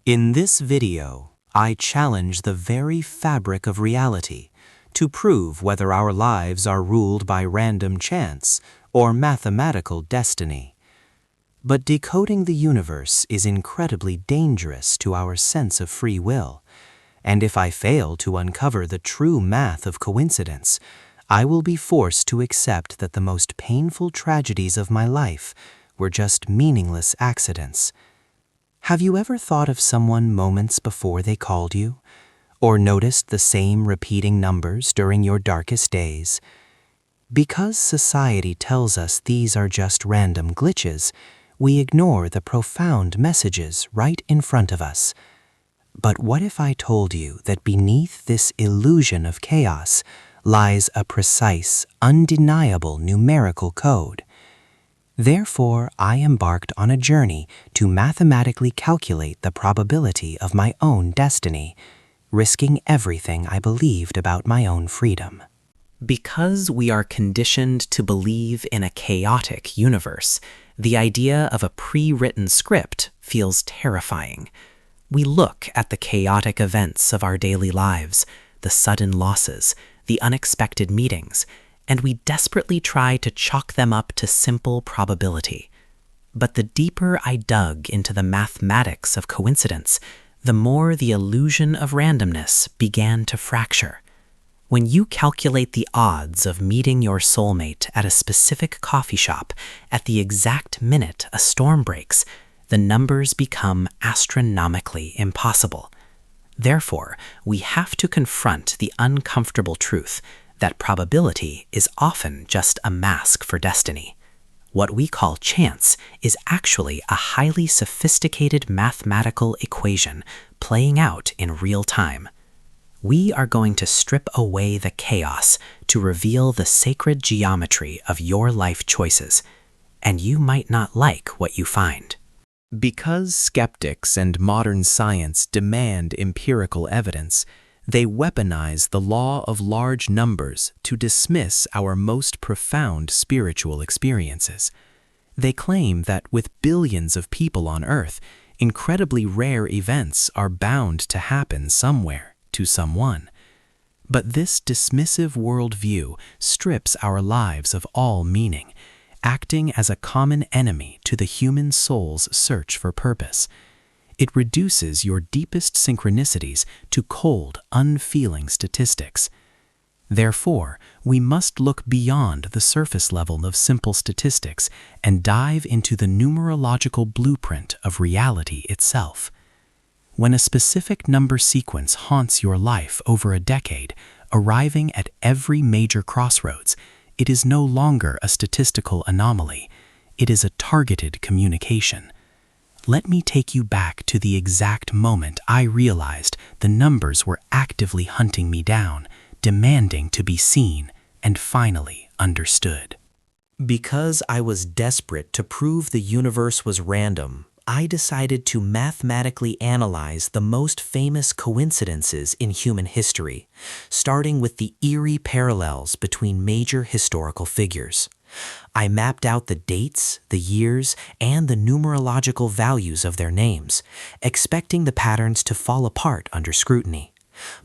In this video, I challenge the very fabric of reality to prove whether our lives are ruled by random chance or mathematical destiny. But decoding the universe is incredibly dangerous to our sense of free will, and if I fail to uncover the true math of coincidence, I will be forced to accept that the most painful tragedies of my life were just meaningless accidents. Have you ever thought of someone moments before they called you? Or noticed the same repeating numbers during your darkest days? Because society tells us these are just random glitches, we ignore the profound messages right in front of us. But what if I told you that beneath this illusion of chaos lies a precise, undeniable numerical code? Therefore, I embarked on a journey to mathematically calculate the probability of my own destiny, risking everything I believed about my own freedom. Because we are conditioned to believe in a chaotic universe, the idea of a pre-written script feels terrifying. We look at the chaotic events of our daily lives, the sudden losses, the unexpected meetings, and we desperately try to chalk them up to simple probability. But the deeper I dug into the mathematics of coincidence, the more the illusion of randomness began to fracture. When you calculate the odds of meeting your soulmate at a specific coffee shop at the exact minute a storm breaks, the numbers become astronomically impossible. Therefore, we have to confront the uncomfortable truth that probability is often just a mask for destiny. What we call chance is actually a highly sophisticated mathematical equation playing out in real time. We are going to strip away the chaos to reveal the sacred geometry of your life choices, and you might not like what you find. Because skeptics and modern science demand empirical evidence, they weaponize the law of large numbers to dismiss our most profound spiritual experiences. They claim that with billions of people on Earth, incredibly rare events are bound to happen somewhere to someone. But this dismissive worldview strips our lives of all meaning, acting as a common enemy to the human soul's search for purpose. It reduces your deepest synchronicities to cold, unfeeling statistics. Therefore, we must look beyond the surface level of simple statistics and dive into the numerological blueprint of reality itself. When a specific number sequence haunts your life over a decade, arriving at every major crossroads, it is no longer a statistical anomaly. It is a targeted communication. Let me take you back to the exact moment I realized the numbers were actively hunting me down, demanding to be seen and finally understood. Because I was desperate to prove the universe was random, I decided to mathematically analyze the most famous coincidences in human history, starting with the eerie parallels between major historical figures. I mapped out the dates, the years, and the numerological values of their names, expecting the patterns to fall apart under scrutiny.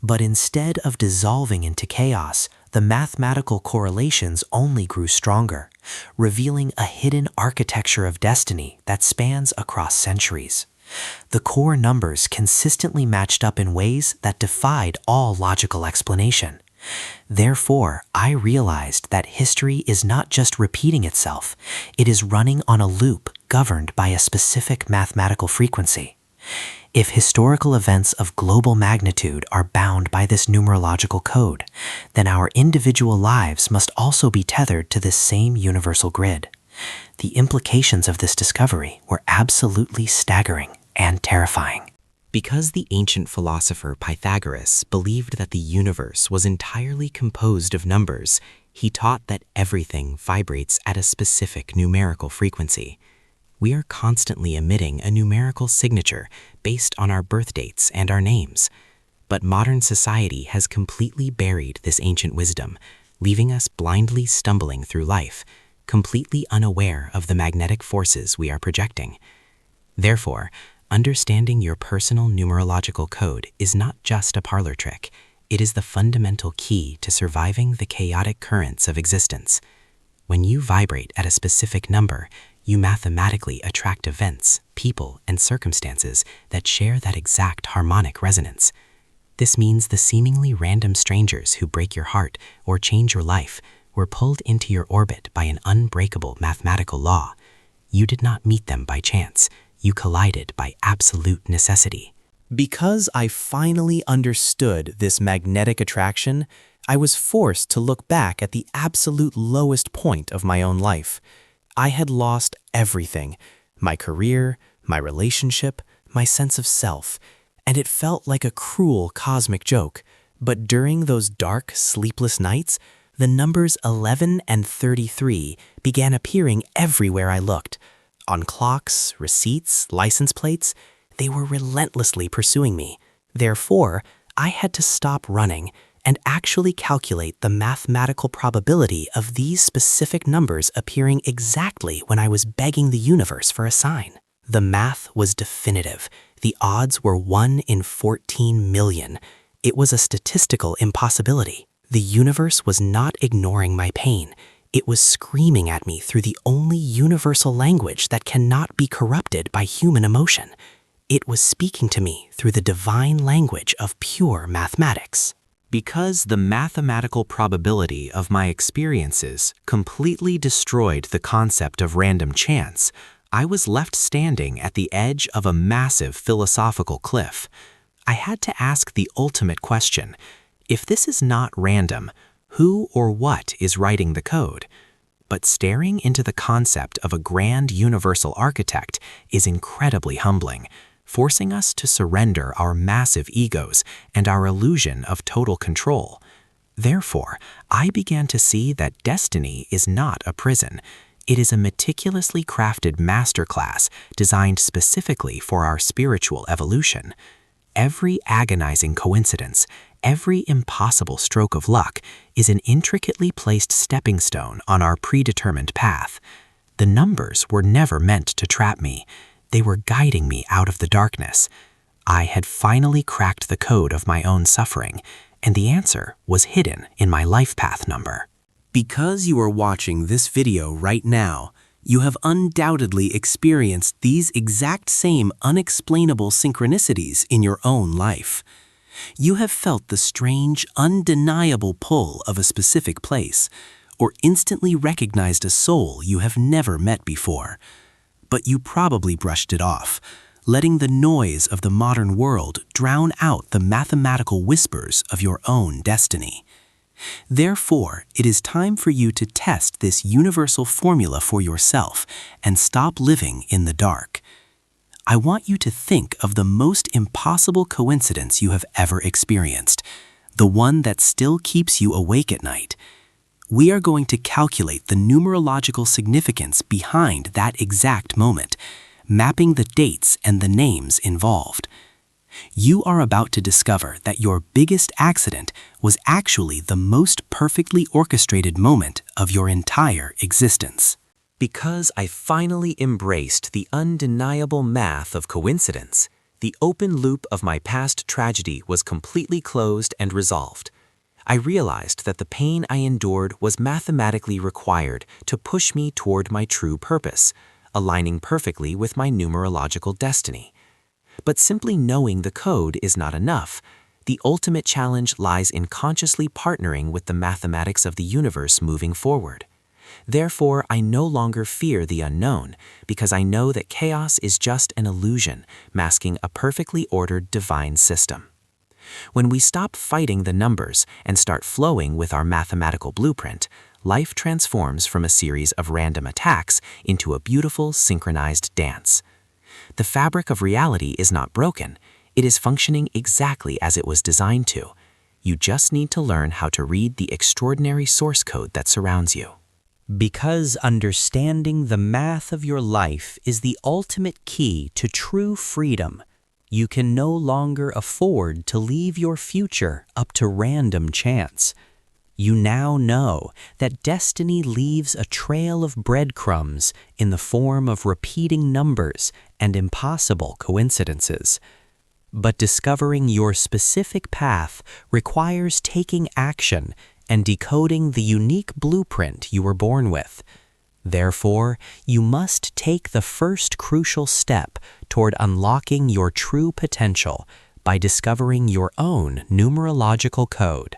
But instead of dissolving into chaos, the mathematical correlations only grew stronger, revealing a hidden architecture of destiny that spans across centuries. The core numbers consistently matched up in ways that defied all logical explanation. Therefore, I realized that history is not just repeating itself, it is running on a loop governed by a specific mathematical frequency. If historical events of global magnitude are bound by this numerological code, then our individual lives must also be tethered to this same universal grid. The implications of this discovery were absolutely staggering and terrifying. Because the ancient philosopher Pythagoras believed that the universe was entirely composed of numbers, he taught that everything vibrates at a specific numerical frequency. We are constantly emitting a numerical signature based on our birth dates and our names. But modern society has completely buried this ancient wisdom, leaving us blindly stumbling through life, completely unaware of the magnetic forces we are projecting. Therefore, Understanding your personal numerological code is not just a parlor trick. It is the fundamental key to surviving the chaotic currents of existence. When you vibrate at a specific number, you mathematically attract events, people, and circumstances that share that exact harmonic resonance. This means the seemingly random strangers who break your heart or change your life were pulled into your orbit by an unbreakable mathematical law. You did not meet them by chance. You collided by absolute necessity. Because I finally understood this magnetic attraction, I was forced to look back at the absolute lowest point of my own life. I had lost everything: my career, my relationship, my sense of self, and it felt like a cruel cosmic joke. But during those dark, sleepless nights, the numbers 11 and 33 began appearing everywhere I looked. On clocks, receipts, license plates, they were relentlessly pursuing me. Therefore, I had to stop running and actually calculate the mathematical probability of these specific numbers appearing exactly when I was begging the universe for a sign. The math was definitive. The odds were 1 in 14 million. It was a statistical impossibility. The universe was not ignoring my pain. It was screaming at me through the only universal language that cannot be corrupted by human emotion. It was speaking to me through the divine language of pure mathematics. Because the mathematical probability of my experiences completely destroyed the concept of random chance, I was left standing at the edge of a massive philosophical cliff. I had to ask the ultimate question: if this is not random, who or what is writing the code? But staring into the concept of a grand universal architect is incredibly humbling, forcing us to surrender our massive egos and our illusion of total control. Therefore, I began to see that destiny is not a prison. It is a meticulously crafted masterclass designed specifically for our spiritual evolution. Every agonizing coincidence, every impossible stroke of luck is an intricately placed stepping stone on our predetermined path. The numbers were never meant to trap me. They were guiding me out of the darkness. I had finally cracked the code of my own suffering, and the answer was hidden in my life path number. Because you are watching this video right now, you have undoubtedly experienced these exact same unexplainable synchronicities in your own life. You have felt the strange, undeniable pull of a specific place, or instantly recognized a soul you have never met before. But you probably brushed it off, letting the noise of the modern world drown out the mathematical whispers of your own destiny. Therefore, it is time for you to test this universal formula for yourself and stop living in the dark. I want you to think of the most impossible coincidence you have ever experienced, the one that still keeps you awake at night. We are going to calculate the numerological significance behind that exact moment, mapping the dates and the names involved. You are about to discover that your biggest accident was actually the most perfectly orchestrated moment of your entire existence. Because I finally embraced the undeniable math of coincidence, the open loop of my past tragedy was completely closed and resolved. I realized that the pain I endured was mathematically required to push me toward my true purpose, aligning perfectly with my numerological destiny. But simply knowing the code is not enough. The ultimate challenge lies in consciously partnering with the mathematics of the universe moving forward. Therefore, I no longer fear the unknown, because I know that chaos is just an illusion, masking a perfectly ordered divine system. When we stop fighting the numbers and start flowing with our mathematical blueprint, life transforms from a series of random attacks into a beautiful, synchronized dance. The fabric of reality is not broken. It is functioning exactly as it was designed to. You just need to learn how to read the extraordinary source code that surrounds you. Because understanding the math of your life is the ultimate key to true freedom, you can no longer afford to leave your future up to random chance. You now know that destiny leaves a trail of breadcrumbs in the form of repeating numbers and impossible coincidences. But discovering your specific path requires taking action and decoding the unique blueprint you were born with. Therefore, you must take the first crucial step toward unlocking your true potential by discovering your own numerological code.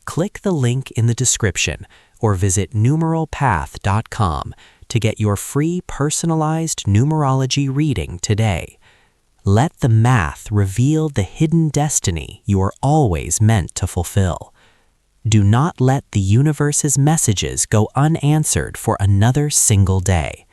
Click the link in the description or visit numeralpath.com to get your free personalized numerology reading today. Let the math reveal the hidden destiny you are always meant to fulfill. Do not let the universe's messages go unanswered for another single day.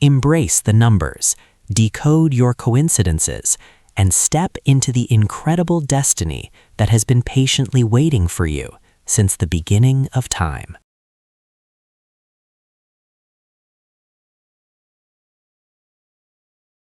Embrace the numbers, decode your coincidences, and step into the incredible destiny that has been patiently waiting for you since the beginning of time.